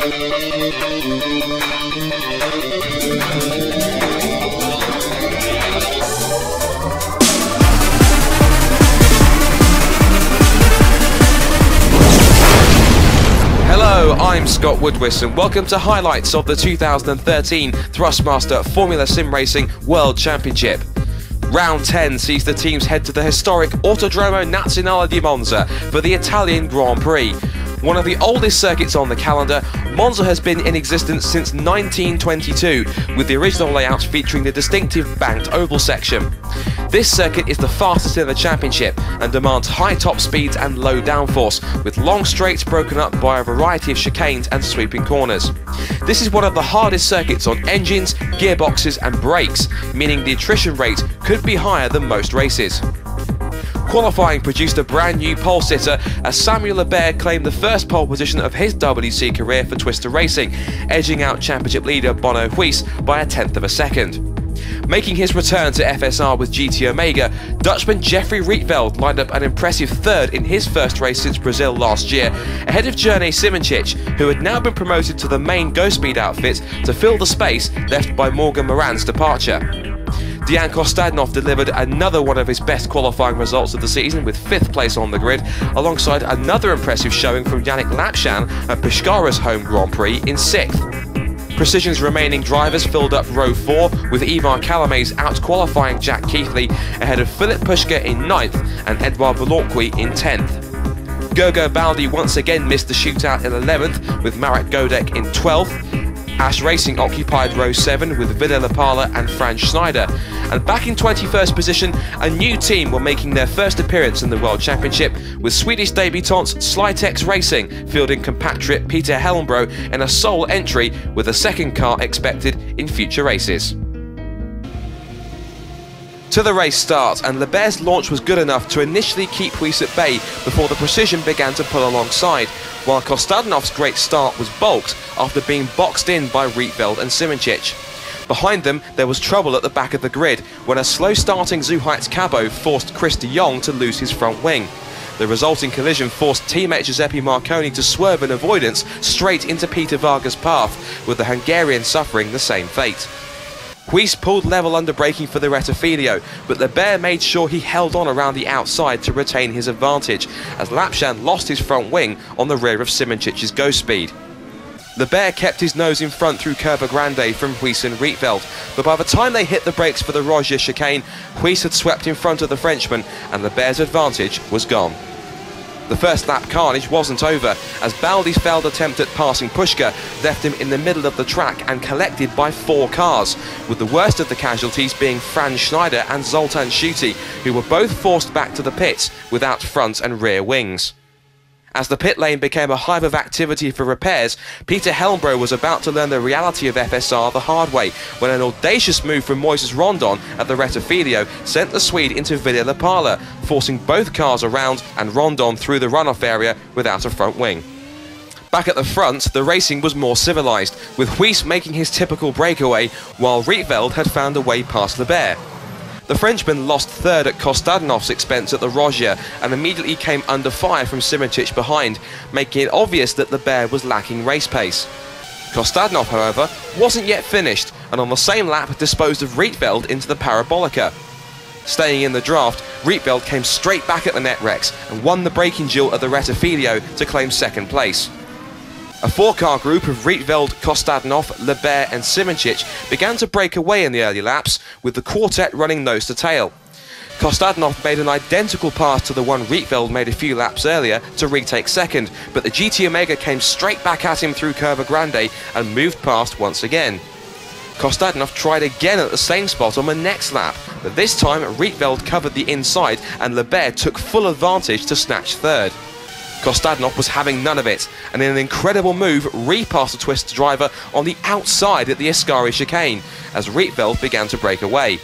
Hello, I'm Scott Woodwiss and welcome to highlights of the 2013 Thrustmaster Formula Sim Racing World Championship. Round 10 sees the teams head to the historic Autodromo Nazionale di Monza for the Italian Grand Prix. One of the oldest circuits on the calendar, Monza has been in existence since 1922, with the original layout featuring the distinctive banked oval section. This circuit is the fastest in the championship and demands high top speeds and low downforce, with long straights broken up by a variety of chicanes and sweeping corners. This is one of the hardest circuits on engines, gearboxes and brakes, meaning the attrition rate could be higher than most races. Qualifying produced a brand new pole sitter as Samuel Lebert claimed the first pole position of his WC career for Twister Racing, edging out championship leader Bono Huis by a tenth of a second. Making his return to FSR with GT Omega, Dutchman Jeffrey Rietveld lined up an impressive third in his first race since Brazil last year, ahead of Jurnej Simoncic, who had now been promoted to the main Go Speed outfit to fill the space left by Morgan Moran's departure. Dejan Kostadinov delivered another one of his best qualifying results of the season with 5th place on the grid, alongside another impressive showing from Yannick Lapchan at Pescara's home Grand Prix in 6th. Precision's remaining drivers filled up row 4, with Ivan Calames out-qualifying Jack Keithley ahead of Philip Pushka in 9th and Eduard Mallorqui in 10th. Gergo Baldi once again missed the shootout in 11th, with Marek Godek in 12th. Ash Racing occupied row 7 with Ville Lapala and Franz Schneider, and back in 21st position, a new team were making their first appearance in the World Championship, with Swedish debutants Slytex Racing fielding compatriot Peter Helmbro in a sole entry, with a second car expected in future races. To the race start, and Lebert's launch was good enough to initially keep Huis at bay before the Precision began to pull alongside, while Kostadinov's great start was balked after being boxed in by Rietveld and Simoncic. Behind them, there was trouble at the back of the grid when a slow-starting Zuhaitz Cabo forced Chris de Jong to lose his front wing. The resulting collision forced teammate Giuseppe Marconi to swerve in avoidance straight into Peter Varga's path, with the Hungarian suffering the same fate. Huis pulled level under braking for the Rettifilio, but Lebert made sure he held on around the outside to retain his advantage, as Lapchan lost his front wing on the rear of Simoncic's Go Speed. Lebert kept his nose in front through Curva Grande from Huis and Rietveld, but by the time they hit the brakes for the Rogier chicane, Huis had swept in front of the Frenchman and Lebert's advantage was gone. The first lap carnage wasn't over, as Baldi's failed attempt at passing Pushka left him in the middle of the track and collected by 4 cars, with the worst of the casualties being Franz Schneider and Zoltan Schutte, who were both forced back to the pits without front and rear wings. As the pit lane became a hive of activity for repairs, Peter Helmbro was about to learn the reality of FSR the hard way, when an audacious move from Moises Rondon at the Rettifilio sent the Swede into Ville Lapala, forcing both cars around and Rondon through the runoff area without a front wing. Back at the front, the racing was more civilised, with Huis making his typical breakaway, while Rietveld had found a way past Lebert. The Frenchman lost third at Kostadinov's expense at the Rogier and immediately came under fire from Simoncic behind, making it obvious that Lebert was lacking race pace. Kostadinov, however, wasn't yet finished, and on the same lap disposed of Rietveld into the Parabolica. Staying in the draft, Rietveld came straight back at the Netrex and won the braking duel at the Rettifilio to claim second place. A 4-car group of Rietveld, Kostadinov, Lebert and Simoncic began to break away in the early laps, with the quartet running nose to tail. Kostadinov made an identical pass to the one Rietveld made a few laps earlier to retake second, but the GT Omega came straight back at him through Curva Grande and moved past once again. Kostadinov tried again at the same spot on the next lap, but this time Rietveld covered the inside and Lebert took full advantage to snatch third. Kostadinov was having none of it, and in an incredible move repassed the Twister driver on the outside at the Ascari chicane, as Rietveld began to break away.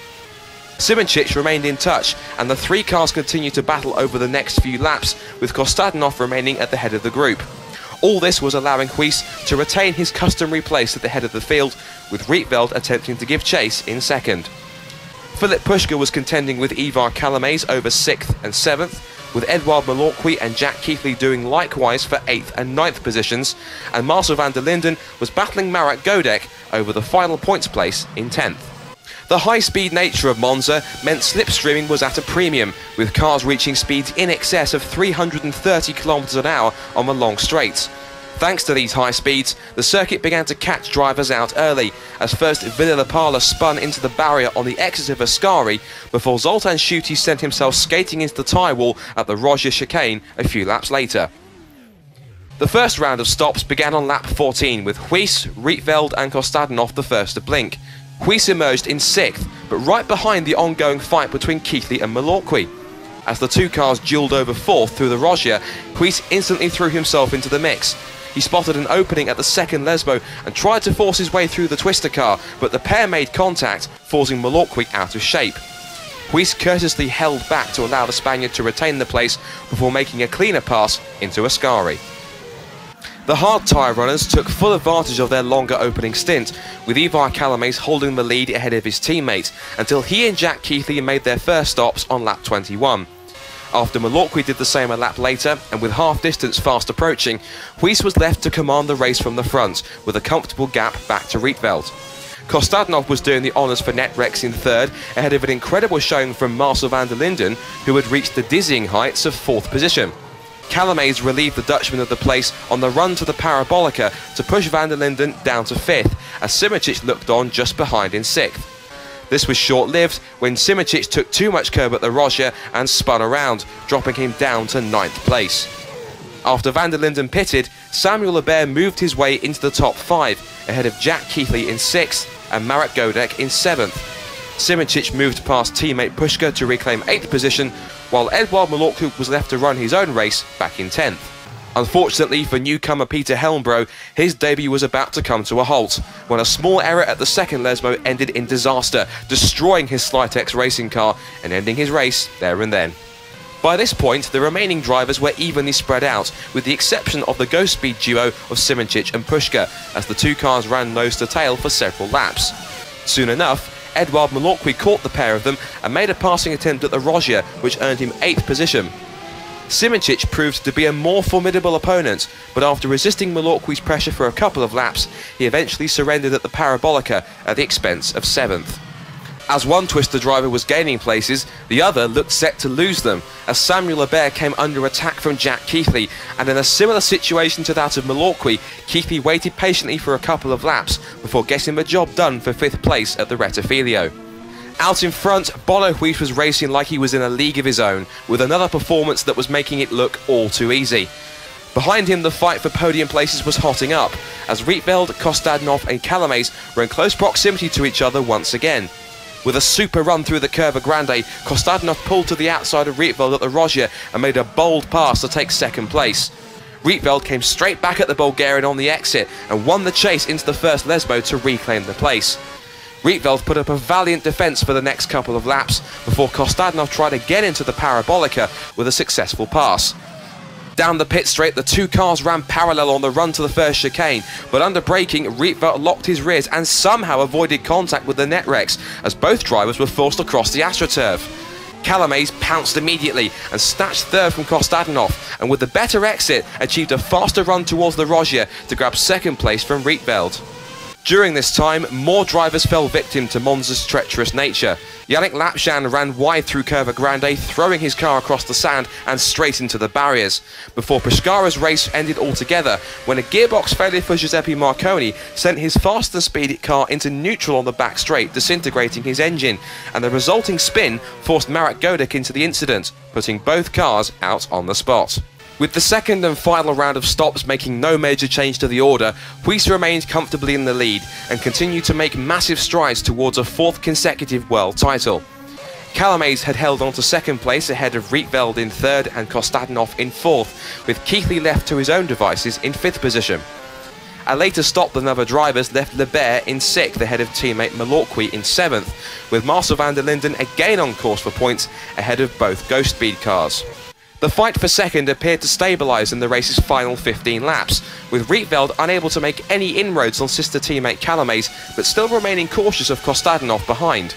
Simoncic remained in touch, and the 3 cars continued to battle over the next few laps, with Kostadinov remaining at the head of the group. All this was allowing Huis to retain his customary place at the head of the field, with Rietveld attempting to give chase in second. Philip Pushka was contending with Ivar Calames over 6th and 7th, with Eduard Mallorqui and Jack Keithley doing likewise for 8th and 9th positions, and Marcel van der Linden was battling Marek Godek over the final points place in 10th. The high-speed nature of Monza meant slipstreaming was at a premium, with cars reaching speeds in excess of 330 km an hour on the long straights. Thanks to these high speeds, the circuit began to catch drivers out early, as first Ville Lapala spun into the barrier on the exit of Ascari before Zoltan Schutte sent himself skating into the tyre wall at the Rogier chicane a few laps later. The first round of stops began on lap 14 with Woodwiss, Rietveld and Kostadinov the first to blink. Woodwiss emerged in 6th, but right behind the ongoing fight between Keithley and Mallorqui. As the two cars duelled over 4th through the Rogier, Woodwiss instantly threw himself into the mix. He spotted an opening at the second Lesbo and tried to force his way through the twister car, but the pair made contact, forcing Mallorqui out of shape. Woodwiss courteously held back to allow the Spaniard to retain the place before making a cleaner pass into Ascari. The hard tyre runners took full advantage of their longer opening stint, with Ivar Calames holding the lead ahead of his teammate, until he and Jack Keithley made their first stops on lap 21. After Mallorqui did the same a lap later, and with half distance fast approaching, Woodwiss was left to command the race from the front, with a comfortable gap back to Rietveld. Kostadinov was doing the honours for NetRex in 3rd, ahead of an incredible showing from Marcel van der Linden, who had reached the dizzying heights of 4th position. Calames relieved the Dutchman of the place on the run to the Parabolica to push van der Linden down to 5th, as Simicic looked on just behind in 6th. This was short-lived when Simicic took too much curb at the Rogier and spun around, dropping him down to 9th place. After van der Linden pitted, Samuel Lebert moved his way into the top 5, ahead of Jack Keithley in 6th and Marek Godek in 7th. Simicic moved past teammate Puška to reclaim 8th position, while Eduard Mallorqui was left to run his own race back in 10th. Unfortunately for newcomer Peter Helmbro, his debut was about to come to a halt, when a small error at the second Lesmo ended in disaster, destroying his Slytex racing car and ending his race there and then. By this point, the remaining drivers were evenly spread out, with the exception of the Ghost Speed duo of Simicic and Puška, as the two cars ran nose to tail for several laps. Soon enough, Eduard Mallorqui caught the pair of them and made a passing attempt at the Rogier, which earned him 8th position. Simicic proved to be a more formidable opponent, but after resisting Mallorqui's pressure for a couple of laps, he eventually surrendered at the Parabolica at the expense of 7th. As one twister driver was gaining places, the other looked set to lose them, as Samuel Lebert came under attack from Jack Keithley, and in a similar situation to that of Mallorqui, Keithley waited patiently for a couple of laps before getting the job done for 5th place at the Rettifilio. Out in front, Bono Woodwiss was racing like he was in a league of his own, with another performance that was making it look all too easy. Behind him, the fight for podium places was hotting up, as Rietveld, Kostadinov and Calames were in close proximity to each other once again. With a super run through the Curva Grande, Kostadinov pulled to the outside of Rietveld at the Rogier and made a bold pass to take 2nd place. Rietveld came straight back at the Bulgarian on the exit and won the chase into the first Lesbo to reclaim the place. Rietveld put up a valiant defence for the next couple of laps before Kostadinov tried again into the Parabolica with a successful pass. Down the pit straight, the two cars ran parallel on the run to the first chicane, but under braking, Rietveld locked his rears and somehow avoided contact with the NetRex as both drivers were forced across the AstroTurf. Calames pounced immediately and snatched 3rd from Kostadinov, and with the better exit, achieved a faster run towards the Rogier to grab 2nd place from Rietveld. During this time, more drivers fell victim to Monza's treacherous nature. Yannick Lapjan ran wide through Curva Grande, throwing his car across the sand and straight into the barriers, before Pescara's race ended altogether when a gearbox failure for Giuseppe Marconi sent his fast and speedy car into neutral on the back straight, disintegrating his engine, and the resulting spin forced Marek Godek into the incident, putting both cars out on the spot. With the second and final round of stops making no major change to the order, Woodwiss remained comfortably in the lead and continued to make massive strides towards a 4th consecutive world title. Calames had held on to 2nd place ahead of Rietveld in 3rd and Kostadinov in 4th, with Keithley left to his own devices in 5th position. A later stop than other drivers left Lebert in 6th ahead of teammate Mallorqui in 7th, with Marcel van der Linden again on course for points ahead of both Ghost Speed cars. The fight for 2nd appeared to stabilise in the race's final 15 laps, with Rietveld unable to make any inroads on sister teammate Calames, but still remaining cautious of Kostadinov behind.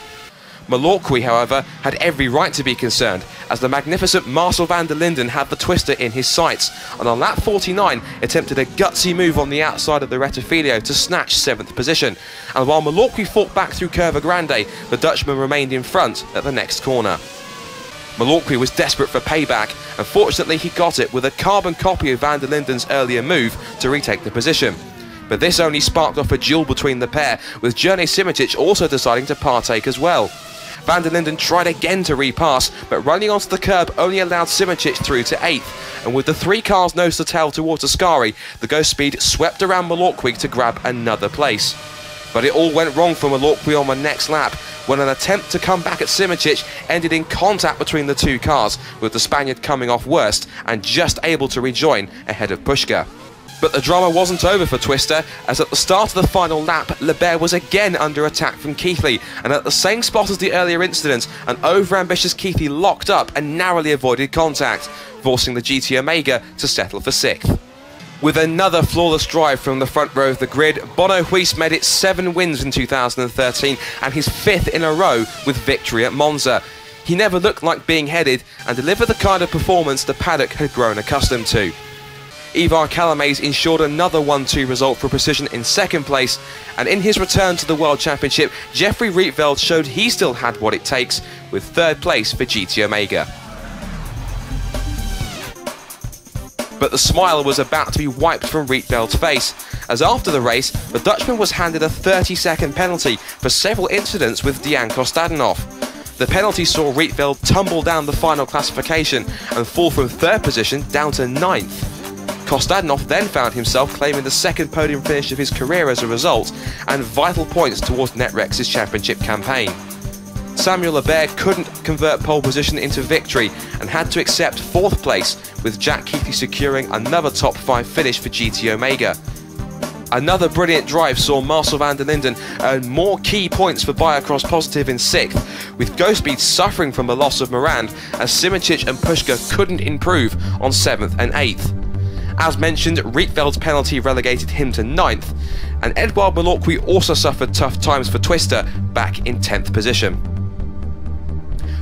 Mallorqui, however, had every right to be concerned, as the magnificent Marcel van der Linden had the twister in his sights, and on lap 49 attempted a gutsy move on the outside of the Rettifilio to snatch 7th position. And while Mallorqui fought back through Curva Grande, the Dutchman remained in front at the next corner. Mallorqui was desperate for payback, and fortunately he got it with a carbon copy of van der Linden's earlier move to retake the position. But this only sparked off a duel between the pair, with Jurne Simoncic also deciding to partake as well. Van der Linden tried again to repass, but running onto the curb only allowed Simoncic through to 8th, and with the 3 cars nose to tail towards Ascari, the Ghost Speed swept around Mallorqui to grab another place. But it all went wrong for Mallorqui on the next lap, when an attempt to come back at Simoncic ended in contact between the 2 cars, with the Spaniard coming off worst and just able to rejoin ahead of Puška. But the drama wasn't over for Twister, as at the start of the final lap, Lebert was again under attack from Keithley, and at the same spot as the earlier incident, an over-ambitious Keithley locked up and narrowly avoided contact, forcing the GT Omega to settle for 6th. With another flawless drive from the front row of the grid, Bono Huis made it 7 wins in 2013 and his 5th in a row with victory at Monza. He never looked like being headed and delivered the kind of performance the paddock had grown accustomed to. Ivar Calames ensured another 1-2 result for Precision in 2nd place, and in his return to the World Championship, Jeffrey Rietveld showed he still had what it takes, with 3rd place for GT Omega. But the smile was about to be wiped from Rietveld's face, as after the race, the Dutchman was handed a 30-second penalty for several incidents with Dejan Kostadinov. The penalty saw Rietveld tumble down the final classification and fall from 3rd position down to 9th. Kostadinov then found himself claiming the 2nd podium finish of his career as a result, and vital points towards Netrex's championship campaign. Samuel Lebert couldn't convert pole position into victory and had to accept 4th place, with Jack Keithley securing another top 5 finish for GT Omega. Another brilliant drive saw Marcel van der Linden earn more key points for Biocross Positive in 6th, with Ghost Speed suffering from the loss of Morand, as Simoncic and Puška couldn't improve on 7th and 8th. As mentioned, Rietveld's penalty relegated him to 9th, and Eduard Mallorqui also suffered tough times for Twister, back in 10th position.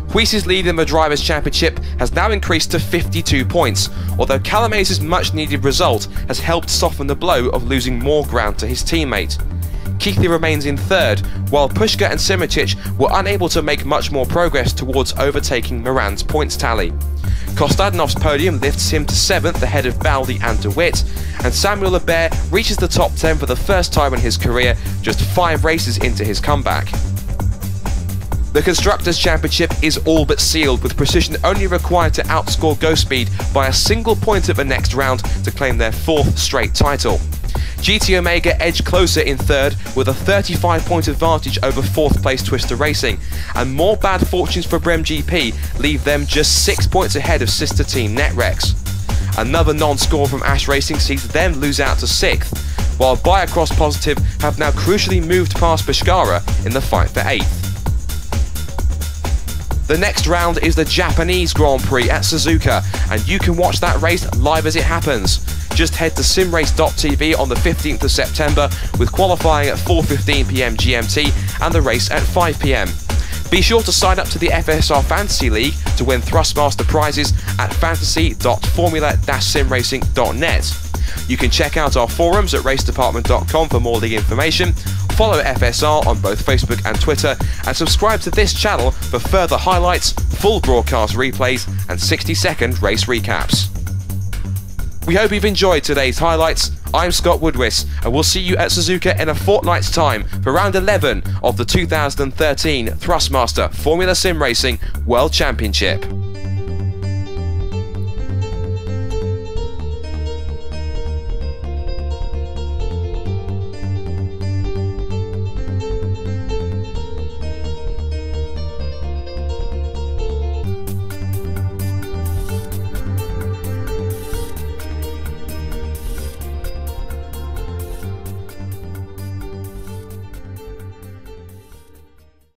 Huis's lead in the Drivers' Championship has now increased to 52 points, although Calames' much-needed result has helped soften the blow of losing more ground to his teammate. Keithley remains in 3rd, while Puška and Simoncic were unable to make much more progress towards overtaking Morand's points tally. Kostadinov's podium lifts him to 7th ahead of Baldi and de Wit, and Samuel Lebert reaches the top 10 for the first time in his career, just 5 races into his comeback. The Constructors' Championship is all but sealed, with Precision only required to outscore Ghost Speed by a single point at the next round to claim their 4th straight title. GT Omega edged closer in 3rd with a 35-point advantage over 4th place Twister Racing, and more bad fortunes for Brem GP leave them just 6 points ahead of sister team Netrex. Another non-score from Ash Racing sees them lose out to 6th, while Biocross Positive have now crucially moved past Pescara in the fight for 8th. The next round is the Japanese Grand Prix at Suzuka, and you can watch that race live as it happens. Just head to simrace.tv on the 15th of September, with qualifying at 4:15 PM GMT and the race at 5 PM. Be sure to sign up to the FSR Fantasy League to win Thrustmaster prizes at fantasy.formula-simracing.net. You can check out our forums at racedepartment.com for more league information, follow FSR on both Facebook and Twitter, and subscribe to this channel for further highlights, full broadcast replays, and 60-second race recaps. We hope you've enjoyed today's highlights. I'm Scott Woodwiss, and we'll see you at Suzuka in a fortnight's time for round 11 of the 2013 Thrustmaster Formula Sim Racing World Championship.